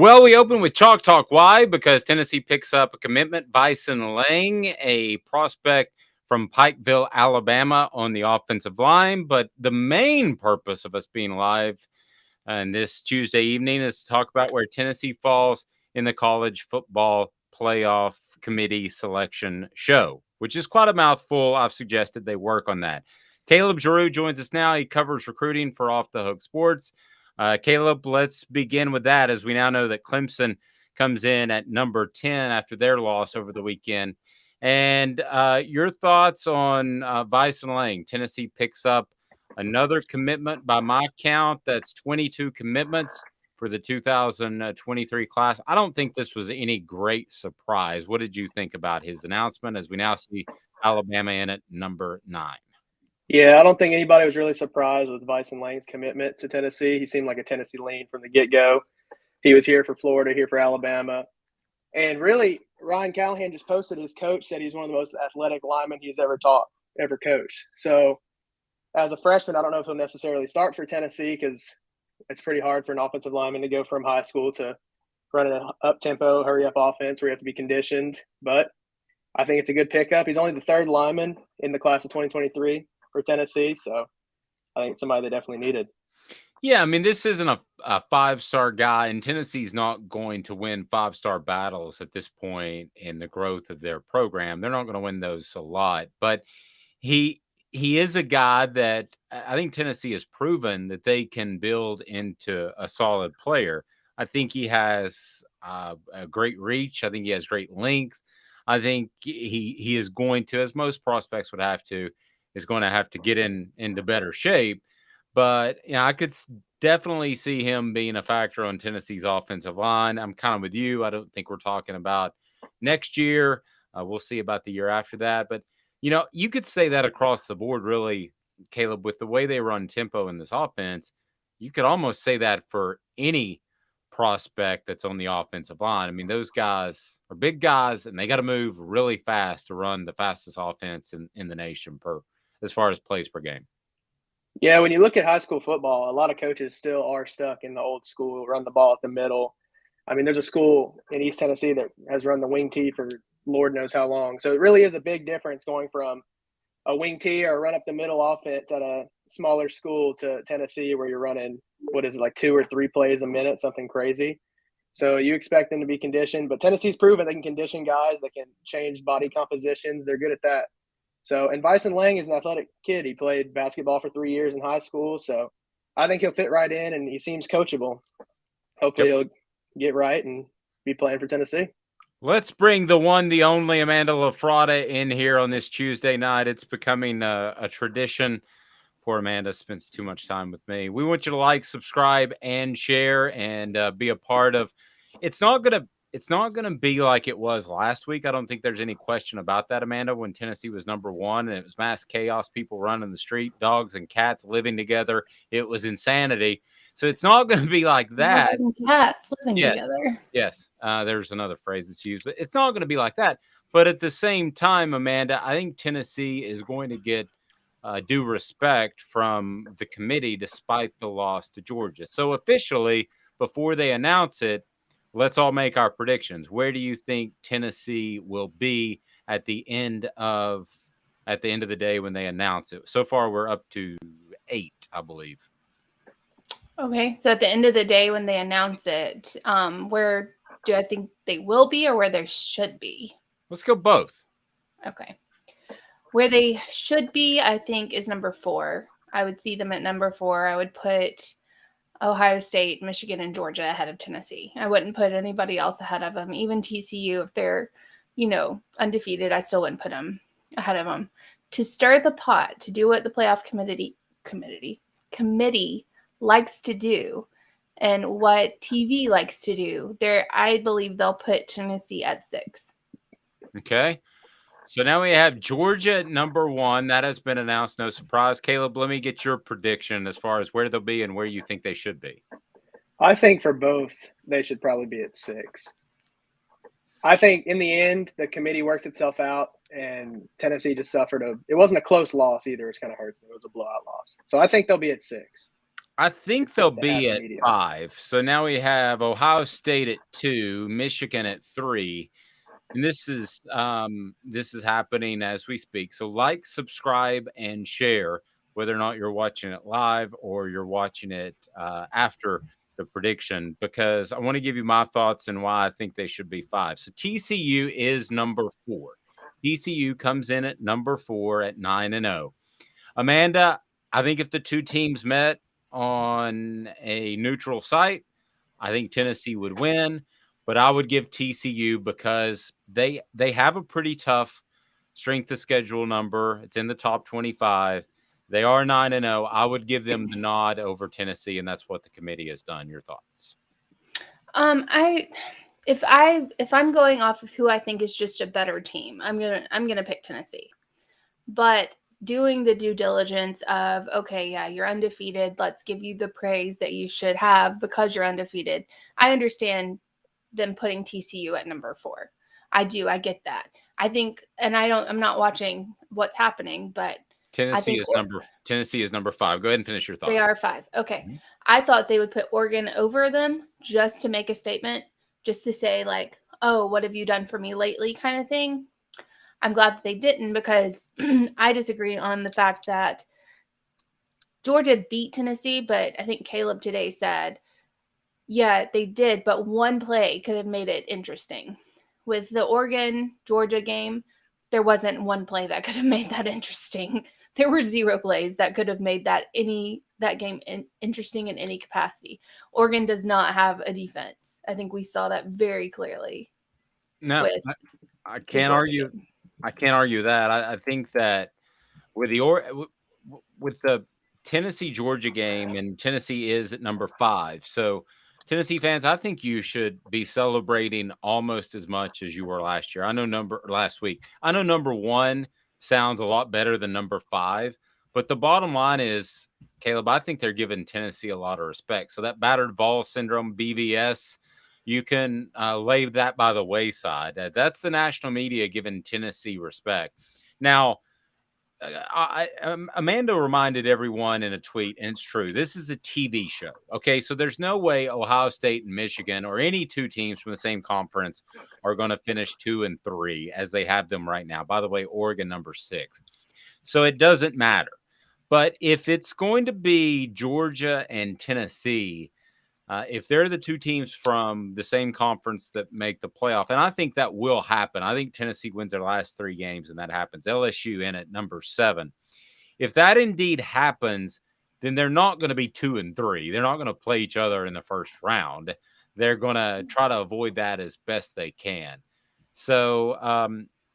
Well, we open with Chalk Talk. Why? Because Tennessee picks up a commitment, Bison Lang, a prospect from Pikeville, Alabama, on the offensive line. But the main purpose of us being live and this Tuesday evening is to talk about where Tennessee falls in the college football playoff committee selection show, which is quite a mouthful. I've suggested they work on that. Caleb Giroux joins us now. He covers recruiting for Off the Hook Sports. Caleb, let's begin with that, as we now know that Clemson comes in at number 10 after their loss over the weekend. And your thoughts on Bison Lang. Tennessee picks up another commitment by my count. That's 22 commitments for the 2023 class. I don't think this was any great surprise. What did you think about his announcement, as we now see Alabama in at number 9? Yeah, I don't think anybody was really surprised with Bison Lang's commitment to Tennessee. He seemed like a Tennessee lean from the get-go. He was here for Florida, here for Alabama. And really, Ryan Callahan just posted his coach said he's one of the most athletic linemen he's ever coached. So as a freshman, I don't know if he'll necessarily start for Tennessee because it's pretty hard for an offensive lineman to go from high school to running an up-tempo, hurry-up offense where you have to be conditioned. But I think it's a good pickup. He's only the third lineman in the class of 2023 for Tennessee, so I think it's somebody they definitely needed. Yeah, I mean, this isn't a five-star guy, and Tennessee's not going to win five-star battles at this point in the growth of their program. They're not going to win those a lot, but he is a guy that I think Tennessee has proven that they can build into a solid player. I think he has a great reach. I think he has great length. I think he is going to, as most prospects would have to, is going to have to get into better shape. But I could definitely see him being a factor on Tennessee's offensive line. I'm kind of with you. I don't think we're talking about next year. We'll see about the year after that. But, you could say that across the board, really, Caleb, with the way they run tempo in this offense. You could almost say that for any prospect that's on the offensive line. I mean, those guys are big guys, and they got to move really fast to run the fastest offense in the nation as far as plays per game. Yeah, when you look at high school football, a lot of coaches still are stuck in the old school, run the ball at the middle. I mean, there's a school in East Tennessee that has run the wing tee for Lord knows how long. So it really is a big difference going from a wing tee or a run up the middle offense at a smaller school to Tennessee where you're running, like 2 or 3 plays a minute, something crazy. So you expect them to be conditioned, but Tennessee's proven they can condition guys, they can change body compositions. They're good at that. So, and Bison Lang is an athletic kid. He played basketball for 3 years in high school. So I think he'll fit right in, and he seems coachable. Hopefully he'll get right and be playing for Tennessee. Let's bring the one, the only Amanda LaFratta in here on this Tuesday night. It's becoming a tradition. Poor Amanda spends too much time with me. We want you to like, subscribe, and share, and be a part of. It's not gonna be like it was last week. I don't think there's any question about that, Amanda. When Tennessee was number 1 and it was mass chaos, people running the street, dogs and cats living together. It was insanity. So it's not going to be like that. Dogs and cats living together. Yes, there's another phrase that's used, but it's not going to be like that. But at the same time, Amanda, I think Tennessee is going to get due respect from the committee despite the loss to Georgia. So officially, before they announce it, let's all make our predictions. Where do you think Tennessee will be at the end of the day when they announce it? So far, we're up to 8, I believe. Okay, so at the end of the day when they announce it, where do I think they will be or where they should be? Let's go both. Okay. Where they should be, I think, is number 4. I would see them at number 4. I would put Ohio State, Michigan, and Georgia ahead of Tennessee. I wouldn't put anybody else ahead of them. Even TCU, if they're, undefeated, I still wouldn't put them ahead of them. To stir the pot, to do what the playoff committee likes to do and what TV likes to do, I believe they'll put Tennessee at 6. Okay. So now we have Georgia at number 1. That has been announced. No surprise. Caleb, let me get your prediction as far as where they'll be and where you think they should be. I think for both, they should probably be at 6. I think in the end, the committee works itself out, and Tennessee just suffered it wasn't a close loss either. It kind of hurts. It was a blowout loss. So I think they'll be at 6. I think Just they'll what the be happy at medium. 5. So now we have Ohio State at 2, Michigan at 3. And this is happening as we speak. So like, subscribe, and share, whether or not you're watching it live or you're watching it after the prediction, because I want to give you my thoughts and why I think they should be 5. So TCU is number 4. TCU comes in at number 4 at 9-0. Amanda, I think if the two teams met on a neutral site, I think Tennessee would win, but I would give TCU because they have a pretty tough strength of schedule number. It's in the top 25. They are 9-0. I would give them the nod over Tennessee, and that's what the committee has done. Your thoughts? If I'm going off of who I think is just a better team, I'm gonna pick Tennessee. But doing the due diligence of, okay, yeah, you're undefeated. Let's give you the praise that you should have because you're undefeated. I understand them putting TCU at number 4. I do. I get that. I think, and I'm not watching what's happening, but I Tennessee think is number 5. Go ahead and finish your they thoughts. are 5. Okay. Mhm. I thought they would put Oregon over them just to make a statement, just to say, like, oh, what have you done for me lately, kind of thing. I'm glad that they didn't, because I disagree on the fact that Georgia beat Tennessee, but I think Caleb today said, yeah, they did, but one play could have made it interesting. With the Oregon-Georgia game, there wasn't one play that could have made that interesting. There were 0 plays that could have made that game interesting in any capacity. Oregon does not have a defense. I think we saw that very clearly No, with I the can't Georgia argue. game. I can't argue that. I think that with with the Tennessee Georgia game, and Tennessee is at number 5. So Tennessee fans, I think you should be celebrating almost as much as you were last year. Last week. I know number 1 sounds a lot better than number 5, but the bottom line is, Caleb, I think they're giving Tennessee a lot of respect. So that battered Vols syndrome, BVS, you can lay that by the wayside. That's the national media giving Tennessee respect. Now, Amanda reminded everyone in a tweet, and it's true. This is a TV show. Okay. So there's no way Ohio State and Michigan, or any two teams from the same conference, are going to finish 2 and 3 as they have them right now. By the way, Oregon number 6. So it doesn't matter. But if it's going to be Georgia and Tennessee, if they're the two teams from the same conference that make the playoff, and I think that will happen. I think Tennessee wins their last 3 games, and that happens. LSU in at number 7. If that indeed happens, then they're not going to be 2 and 3. They're not going to play each other in the first round. They're going to try to avoid that as best they can. So,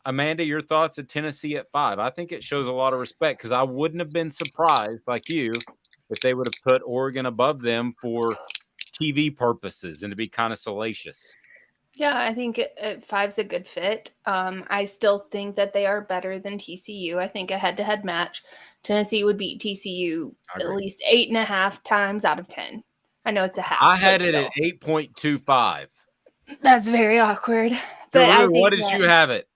Amanda, your thoughts at Tennessee at 5? I think it shows a lot of respect, because I wouldn't have been surprised, like you, if they would have put Oregon above them for TV purposes and to be kind of salacious. Yeah, I think 5's a good fit. I still think that they are better than TCU. I think a head-to-head match, Tennessee would beat TCU at least 8.5 times out of 10. I know it's a half. I had it at 8.25. That's very awkward. But Drew, I what think did that, you have it?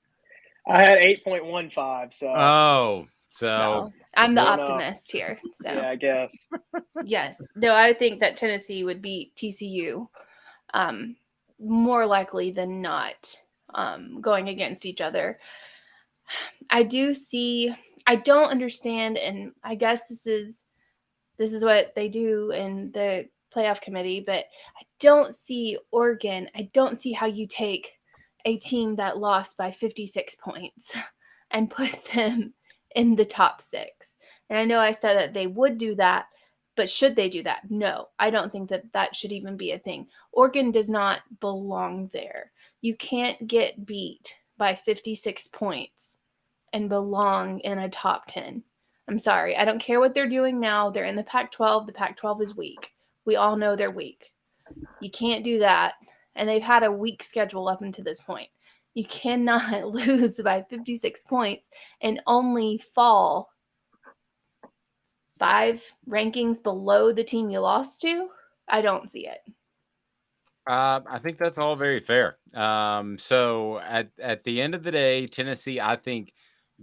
I had 8.15. So So I'm the going up. optimist here. So Yeah, I guess. yes. No, I think that Tennessee would beat TCU more likely than not, going against each other. I don't understand, and I guess this is what they do in the playoff committee, but I don't see Oregon. I don't see how you take a team that lost by 56 points and put them in the top 6. And I know I said that they would do that, but should they do that? No, I don't think that that should even be a thing. Oregon does not belong there. You can't get beat by 56 points and belong in a top 10. I'm sorry. I don't care what they're doing now. They're in the Pac-12. The Pac-12 is weak. We all know they're weak. You can't do that. And they've had a weak schedule up until this point. You cannot lose by 56 points and only fall 5 rankings below the team you lost to. I don't see it. I think that's all very fair. So at the end of the day, Tennessee, I think,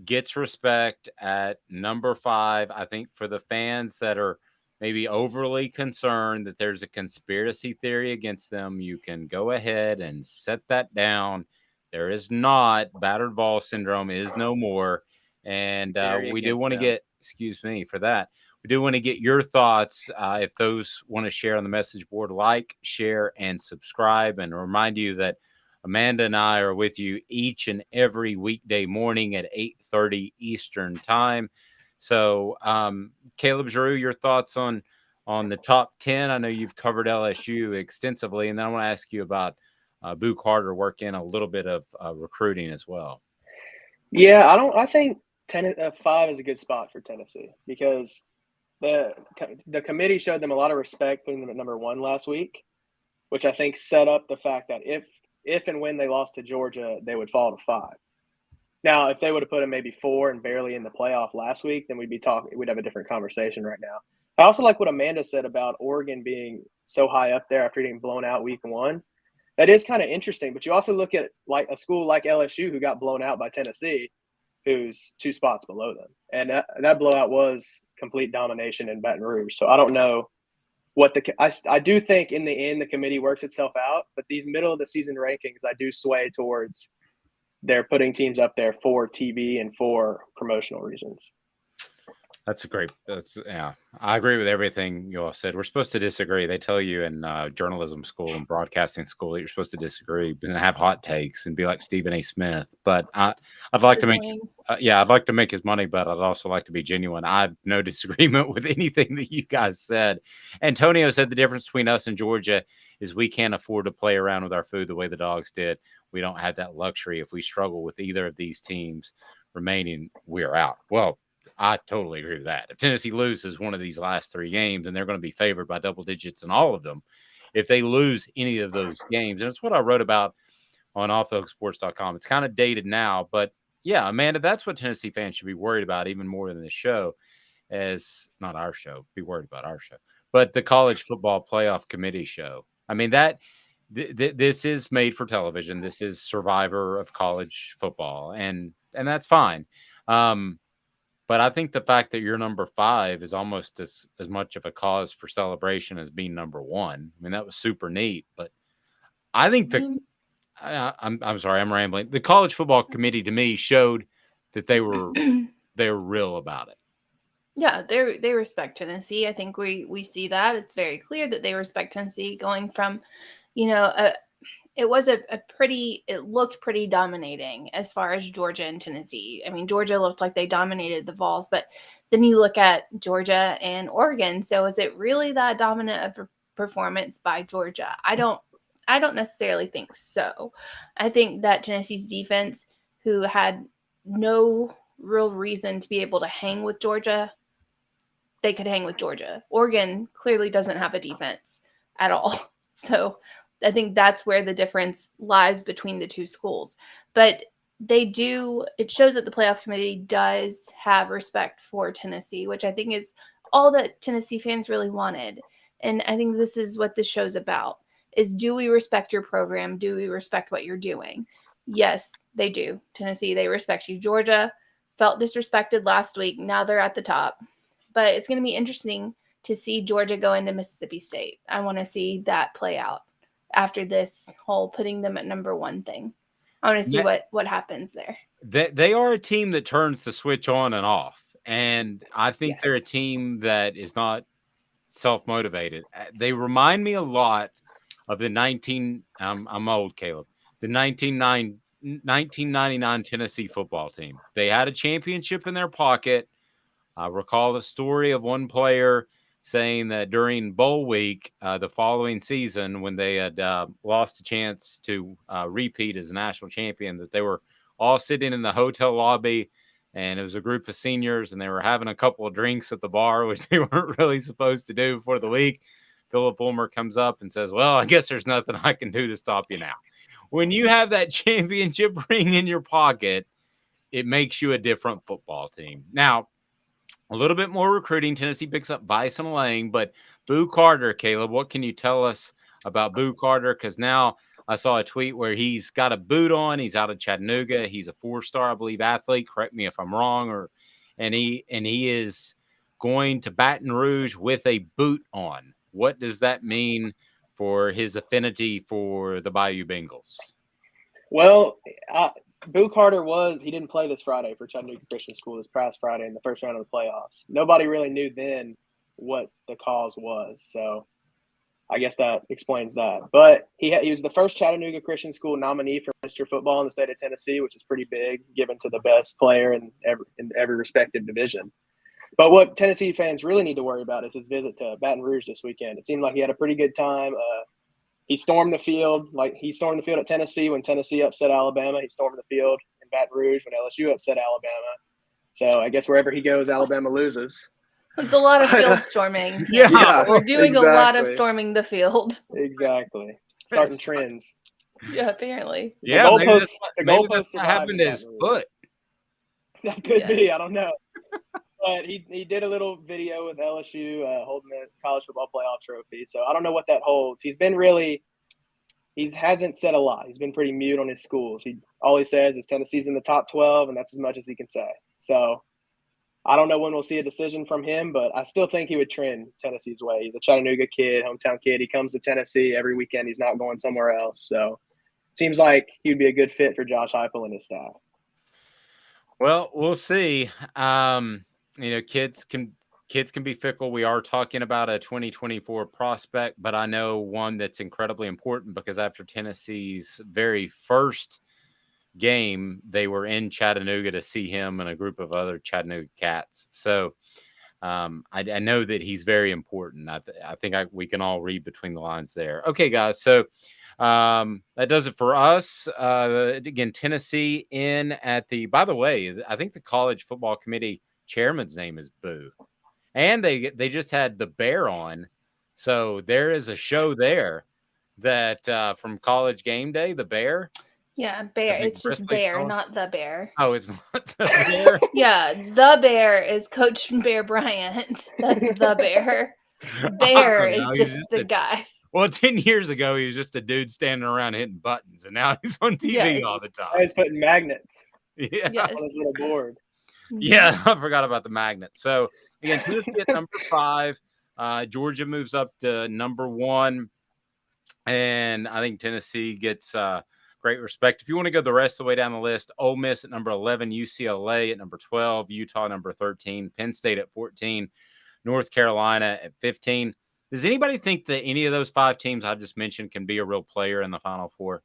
gets respect at number 5. I think for the fans that are maybe overly concerned that there's a conspiracy theory against them, you can go ahead and set that down. There is not. Battered ball syndrome is no more. And we do want to get, excuse me for that. We do want to get your thoughts. If those want to share on the message board, like, share, and subscribe. And remind you that Amanda and I are with you each and every weekday morning at 8:30 Eastern time. So, Caleb Giroux, your thoughts on the top 10? I know you've covered LSU extensively, and then I want to ask you about Boo Carter work in a little bit of recruiting as well. Yeah, I think 5 is a good spot for Tennessee because the committee showed them a lot of respect putting them at number 1 last week, which I think set up the fact that if and when they lost to Georgia, they would fall to 5. Now, if they would have put them maybe 4 and barely in the playoff last week, then we'd have a different conversation right now. I also like what Amanda said about Oregon being so high up there after getting blown out week 1. That is kind of interesting, but you also look at like a school like LSU who got blown out by Tennessee, who's 2 spots below them. And that blowout was complete domination in Baton Rouge. So I don't know what I do think in the end the committee works itself out, but these middle of the season rankings I do sway towards they're putting teams up there for TV and for promotional reasons. Yeah, I agree with everything you all said. We're supposed to disagree. They tell you in journalism school and broadcasting school that you're supposed to disagree and have hot takes and be like Stephen A. Smith. But I'd like to make, I'd like to make his money, but I'd also like to be genuine. I have no disagreement with anything that you guys said. Antonio said the difference between us and Georgia is we can't afford to play around with our food the way the Dogs did. We don't have that luxury. If we struggle with either of these teams remaining, we're out. Well, I totally agree with that. If Tennessee loses one of these last 3 games, and they're going to be favored by double digits in all of them, if they lose any of those games, and it's what I wrote about on offthehooksports.com. It's kind of dated now, but yeah, Amanda, that's what Tennessee fans should be worried about even more than the show, as not our show, be worried about our show, but the College Football Playoff Committee show. I mean, this is made for television. This is Survivor of college football, and that's fine. But I think the fact that you're number 5 is almost as much of a cause for celebration as being number 1. I mean, that was super neat. But I think I'm sorry, I'm rambling. The College Football Committee to me showed that they were real about it. Yeah, they respect Tennessee. I think we see that. It's very clear that they respect Tennessee going from, it looked pretty dominating as far as Georgia and Tennessee. I mean, Georgia looked like they dominated the Vols, but then you look at Georgia and Oregon. So is it really that dominant of a performance by Georgia? I don't necessarily think so. I think that Tennessee's defense, who had no real reason to be able to hang with Georgia, they could hang with Georgia. Oregon clearly doesn't have a defense at all. So I think that's where the difference lies between the 2 schools. But it shows that the playoff committee does have respect for Tennessee, which I think is all that Tennessee fans really wanted. And I think this is what this show's about, is do we respect your program? Do we respect what you're doing? Yes, they do. Tennessee, they respect you. Georgia felt disrespected last week. Now they're at the top. But it's going to be interesting to see Georgia go into Mississippi State. I want to see that play out after this whole putting them at number 1 thing. I want to see what happens there. They are a team that turns the switch on and off. And I think they're a team that is not self-motivated. They remind me a lot of the I'm old, Caleb, the 1999 Tennessee football team. They had a championship in their pocket. I recall the story of one player saying that during bowl week the following season, when they had lost a chance to repeat as a national champion, that they were all sitting in the hotel lobby, and it was a group of seniors, and they were having a couple of drinks at the bar, which they weren't really supposed to do before the week. Philip Fulmer comes up and says, well, I guess there's nothing I can do to stop you now. When you have that championship ring in your pocket, it makes you a different football team. Now, a little bit more recruiting. Tennessee picks up Bison Lang, but Boo Carter, Caleb, what can you tell us about Boo Carter? Because now I saw a tweet where he's got a boot on. He's out of Chattanooga. He's a 4-star, I believe, athlete. Correct me if I'm wrong. And he is going to Baton Rouge with a boot on. What does that mean for his affinity for the Bayou Bengals? Well, Boo Carter he didn't play this Friday for Chattanooga Christian School this past Friday in the first round of the playoffs. Nobody really knew then what the cause was. So I guess that explains that. But he was the first Chattanooga Christian School nominee for Mr. Football in the state of Tennessee, which is pretty big, given to the best player in every respective division. But what Tennessee fans really need to worry about is his visit to Baton Rouge this weekend. It seemed like he had a pretty good time. He stormed the field at Tennessee when Tennessee upset Alabama. He stormed the field in Baton Rouge when LSU upset Alabama. So I guess wherever he goes, Alabama loses. It's a lot of field storming. Yeah, we're doing exactly. a lot of storming the field. Exactly. Starting trends. Yeah, apparently. Yeah, maybe that's what survived happened to in his Baton Rouge. foot. That could be. I don't know. But he did a little video with LSU holding the college football playoff trophy. So I don't know what that holds. He hasn't said a lot. He's been pretty mute on his schools. All he says is Tennessee's in the top 12, and that's as much as he can say. So I don't know when we'll see a decision from him, but I still think he would trend Tennessee's way. He's a Chattanooga kid, hometown kid. He comes to Tennessee every weekend. He's not going somewhere else. So it seems like he would be a good fit for Josh Heupel and his staff. Well, we'll see. Kids can be fickle. We are talking about a 2024 prospect, but I know one that's incredibly important because after Tennessee's very first game, they were in Chattanooga to see him and a group of other Chattanooga Cats. So I know that he's very important. I think we can all read between the lines there. Okay, guys. So that does it for us. Again, Tennessee in at by the way, I think the college football committee chairman's name is Boo. And they just had the Bear on. So there is a show there that from College Game Day, the Bear. Yeah, Bear. It's just Bear, not the Bear. Oh, it's not the Bear? Yeah, the Bear is Coach Bear Bryant. That's the Bear. Bear is just the guy. Well, 10 years ago, he was just a dude standing around hitting buttons, and now he's on TV all the time. He's putting magnets on his little board. Yeah, I forgot about the magnets. So, again, Tennessee at number 5. Georgia moves up to number 1. And I think Tennessee gets great respect. If you want to go the rest of the way down the list, Ole Miss at number 11, UCLA at number 12, Utah number 13, Penn State at 14, North Carolina at 15. Does anybody think that any of those 5 teams I just mentioned can be a real player in the Final Four?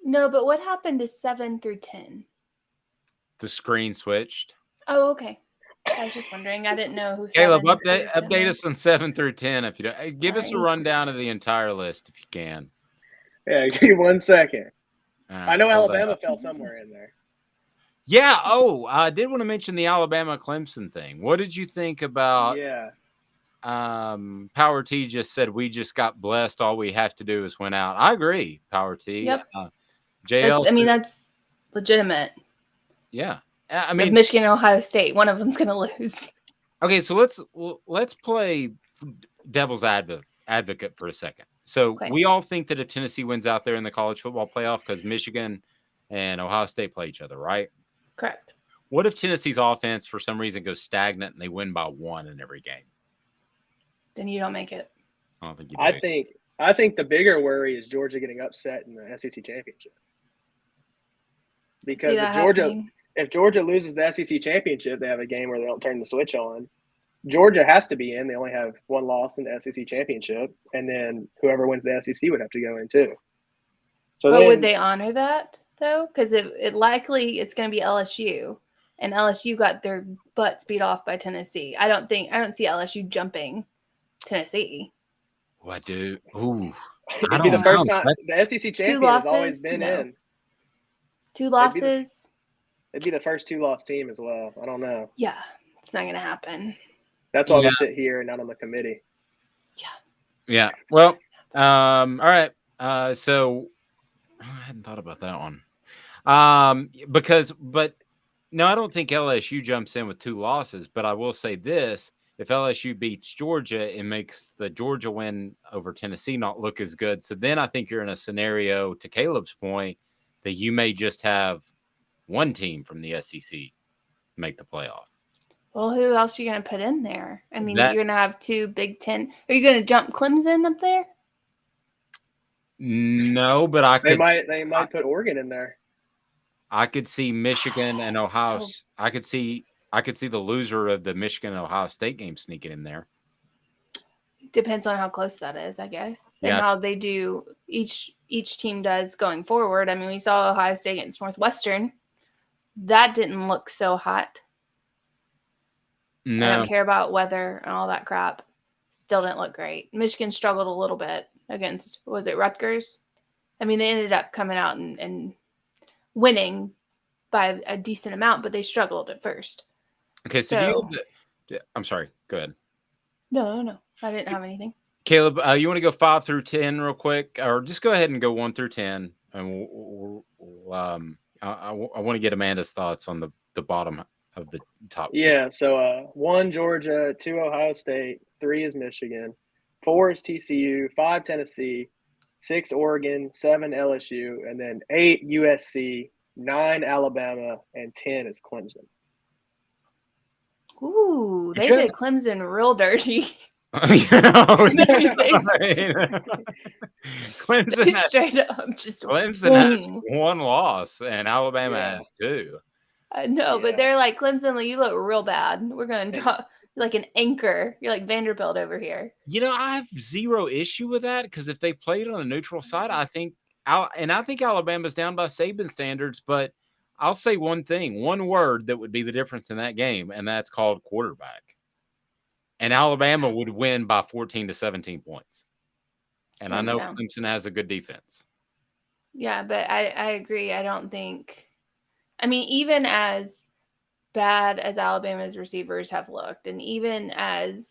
No, but what happened to 7 through 10? The screen switched. Oh, okay. I was just wondering. I didn't know who. Caleb, update us on 7 through 10 if you don't. Give us a rundown of the entire list if you can. Yeah, give me 1 second. I know Alabama fell somewhere in there. Yeah. Oh, I did want to mention the Alabama Clemson thing. What did you think about? Yeah. Power T just said we just got blessed. All we have to do is win out. I agree, Power T. Yep. JL. That's legitimate. Yeah. I mean, Michigan and Ohio State, one of them's going to lose. Okay, so let's play devil's advocate for a second. So we all think that if Tennessee wins out there in the college football playoff because Michigan and Ohio State play each other, right? Correct. What if Tennessee's offense for some reason goes stagnant and they win by 1 in every game? Then you don't make it. I don't think you do. I think the bigger worry is Georgia getting upset in the SEC championship. Because if Georgia loses the SEC championship, they have a game where they don't turn the switch on. Georgia has to be in. They only have 1 loss in the SEC championship, and then whoever wins the SEC would have to go in too. So would they honor that though? Because it likely it's going to be LSU, and LSU got their butts beat off by Tennessee. I don't see LSU jumping Tennessee. What, dude? Ooh, it'd be the first time the SEC champion has always been in. 2 losses. It'd be the first 2-loss team as well. I don't know. Yeah, it's not going to happen. That's why we sit here and not on the committee. Yeah. Well, all right. So I hadn't thought about that one. But no, I don't think LSU jumps in with 2 losses. But I will say this: if LSU beats Georgia, it makes the Georgia win over Tennessee not look as good. So then I think you're in a scenario, to Caleb's point, that you may just have 1 team from the SEC make the playoff. Well, who else are you going to put in there? I mean, That- you're going to have 2 Big Ten. Are you going to jump Clemson up there? No, but I They could. might put Oregon in there. I could see Michigan and Ohio. So- I could see the loser of the Michigan and Ohio State game sneaking in there. Depends on how close that is, I guess, and Yeah. how they do each team does going forward. I mean, we saw Ohio State against Northwestern. That didn't look so hot. I No, don't care about weather and all that crap. Still didn't look great. Michigan struggled a little bit against, was it Rutgers? I mean, they ended up coming out and winning by a decent amount, but they struggled at first. okay. So, do you? I'm sorry. Go ahead. No, I didn't have anything. Caleb, you want to go 5 through 10 real quick, or just go ahead and go 1 through 10, and I want to get Amanda's thoughts on the bottom of the top 10. Yeah, so 1 Georgia, 2 Ohio State, 3 is Michigan, 4 is TCU, 5 Tennessee, 6 Oregon, 7 LSU, and then 8 USC, 9 Alabama, and 10 is Clemson. Ooh, they Yeah. did Clemson real dirty. Clemson has, Straight up, just Clemson has 1 loss, and Alabama has 2. I know, but they're like, Clemson, you look real bad. We're going to drop like an anchor. You're like Vanderbilt over here. You know, I have 0 issue with that because if they played on a neutral side, I think Alabama's down by Saban standards, but I'll say one thing, one word that would be the difference in that game, and that's called quarterback. And Alabama would win by 14 to 17 points. And I know Clemson has a good defense. Yeah, but I agree. I don't think – I mean, even as bad as Alabama's receivers have looked, and even as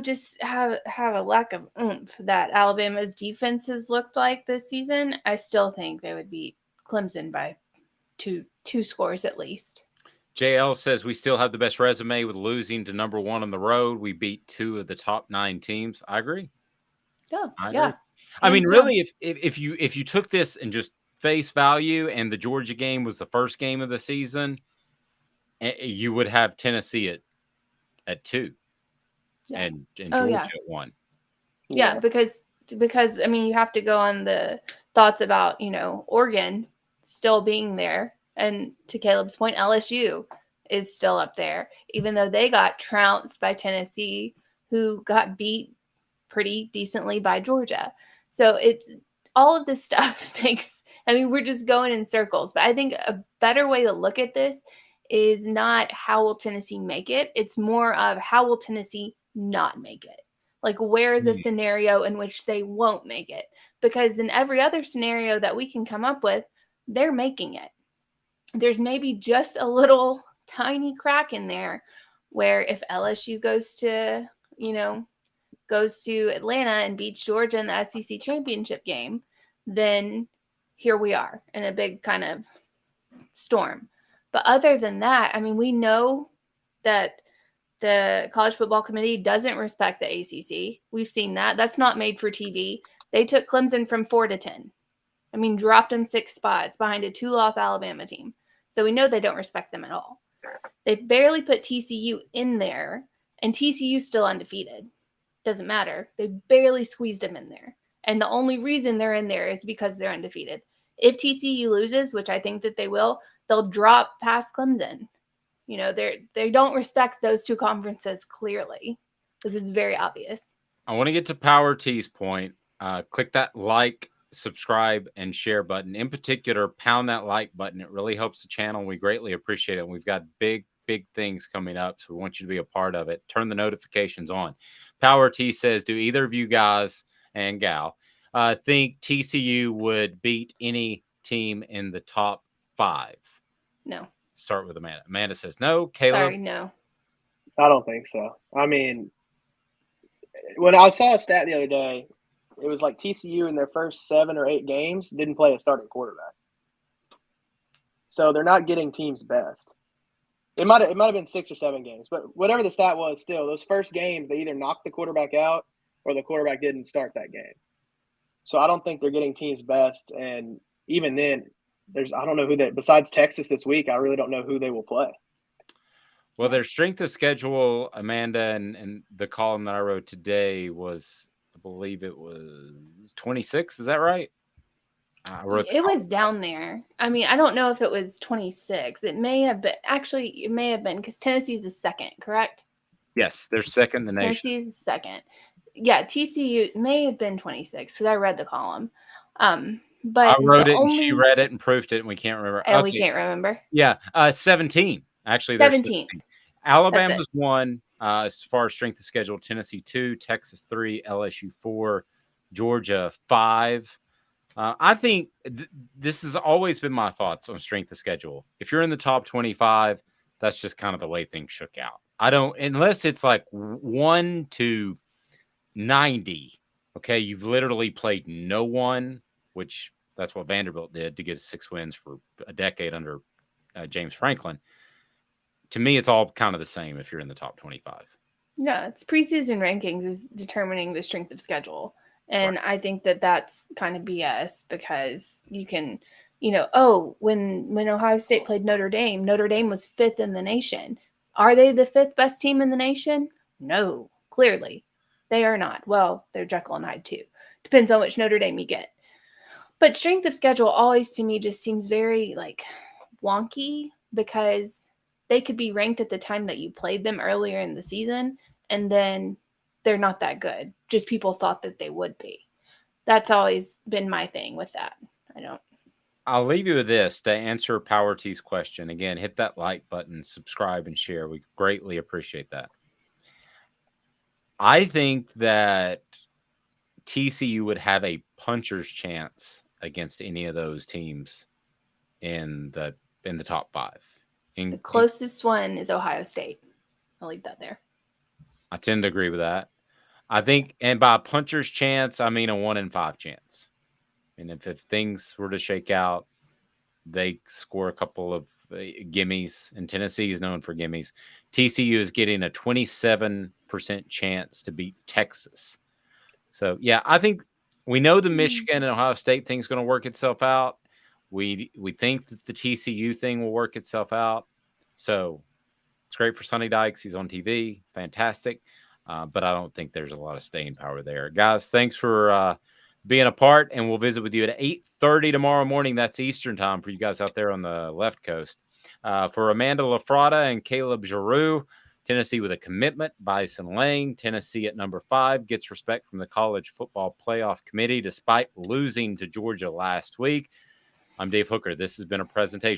just have a lack of oomph that Alabama's defense has looked like this season, I still think they would beat Clemson by two scores at least. JL says we still have the best resume with losing to number 1 on the road. We beat 2 of the top 9 teams. I agree. Yeah. I mean, really, if you took this and just face value, and the Georgia game was the first game of the season, you would have Tennessee at 2, and Georgia at 1. Yeah, because I mean, you have to go on the thoughts about Oregon still being there, and to Caleb's point, LSU is still up there, even though they got trounced by Tennessee, who got beat pretty decently by Georgia. So it's all of this stuff makes. I mean, we're just going in circles, but I think a better way to look at this is not how will Tennessee make it. It's more of how will Tennessee not make it. Like, where is a scenario in which they won't make it? Because in every other scenario that we can come up with, they're making it. There's maybe just a little tiny crack in there where if LSU goes to Atlanta and beats Georgia in the SEC championship game, then here we are in a big kind of storm. But other than that, I mean, we know that the College Football Committee doesn't respect the ACC. We've seen that. That's not made for TV. They took Clemson from 4 to 10. I mean, dropped them 6 spots behind a 2-loss Alabama team. So we know they don't respect them at all. They barely put TCU in there, and TCU's still undefeated. Doesn't matter. They barely squeezed them in there. And the only reason they're in there is because they're undefeated. If TCU loses, which I think that they will, they'll drop past Clemson. They don't respect those 2 conferences clearly. This is very obvious. I want to get to Power T's point. Click that like, subscribe, and share button. In particular, pound that like button. It really helps the channel. We greatly appreciate it. We've got big things coming up, so we want you to be a part of it. Turn the notifications on. Power T says, do either of you guys and gal think TCU would beat any team in the top 5? No. Start with Amanda. Amanda says no. Caleb? Sorry, no. I don't think so. I mean, when I saw a stat the other day, it was like TCU in their first 7 or 8 games didn't play a starting quarterback. So they're not getting teams' best. It might have been 6 or 7 games, but whatever the stat was, still those first games they either knocked the quarterback out or the quarterback didn't start that game. So I don't think they're getting teams' best, and even then, I don't know who they besides Texas this week. I really don't know who they will play. Well, their strength of schedule, Amanda, and the column that I wrote today was, I believe it was 26. Is that right? I wrote the It column. was down there. I mean, I don't know if it was 26. It may have been. Actually, it may have been because Tennessee's the second, correct? Yes, they're second in the nation. Tennessee's second. Yeah, TCU may have been 26 because I read the column. But I wrote the it and only she read it and proofed it, and we can't remember. and we Okay, can't remember. yeah, 17. Actually, there's 17. 17. That's Alabama's it. 1 as far as strength of schedule. Tennessee 2, Texas 3, LSU 4, Georgia 5. I think this has always been my thoughts on strength of schedule. If you're in the top 25, that's just kind of the way things shook out. I don't, unless it's like 1 to 90. Okay, you've literally played no one, which that's what Vanderbilt did to get 6 wins for a decade under James Franklin. To me, it's all kind of the same if you're in the top 25. Yeah, it's preseason rankings is determining the strength of schedule. And I think that that's kind of BS because you can, when Ohio State played Notre Dame was 5th in the nation. Are they the 5th best team in the nation? No, clearly they are not. Well, they're Jekyll and Hyde too. Depends on which Notre Dame you get. But strength of schedule always to me just seems very like wonky because they could be ranked at the time that you played them earlier in the season and then they're not that good. Just people thought that they would be. That's always been my thing with that. I'll leave you with this to answer Power T's question. Again, hit that like button, subscribe, and share. We greatly appreciate that. I think that TCU would have a puncher's chance against any of those teams in the top 5. The closest one is Ohio State. I'll leave that there. I tend to agree with that. I think, and by a puncher's chance, I mean a 1 in 5 chance. And if things were to shake out, they score a couple of gimmies, and Tennessee is known for gimmies. TCU is getting a 27% chance to beat Texas. So, yeah, I think we know the Michigan and Ohio State thing's going to work itself out. We think that the TCU thing will work itself out. So it's great for Sonny Dykes. He's on TV. Fantastic. But I don't think there's a lot of staying power there. Guys, thanks for being a part, and we'll visit with you at 8:30 tomorrow morning. That's Eastern time for you guys out there on the left coast. For Amanda LaFratta and Caleb Giroux, Tennessee with a commitment. Bison Lane, Tennessee at number 5, gets respect from the College Football Playoff Committee despite losing to Georgia last week. I'm Dave Hooker. This has been a presentation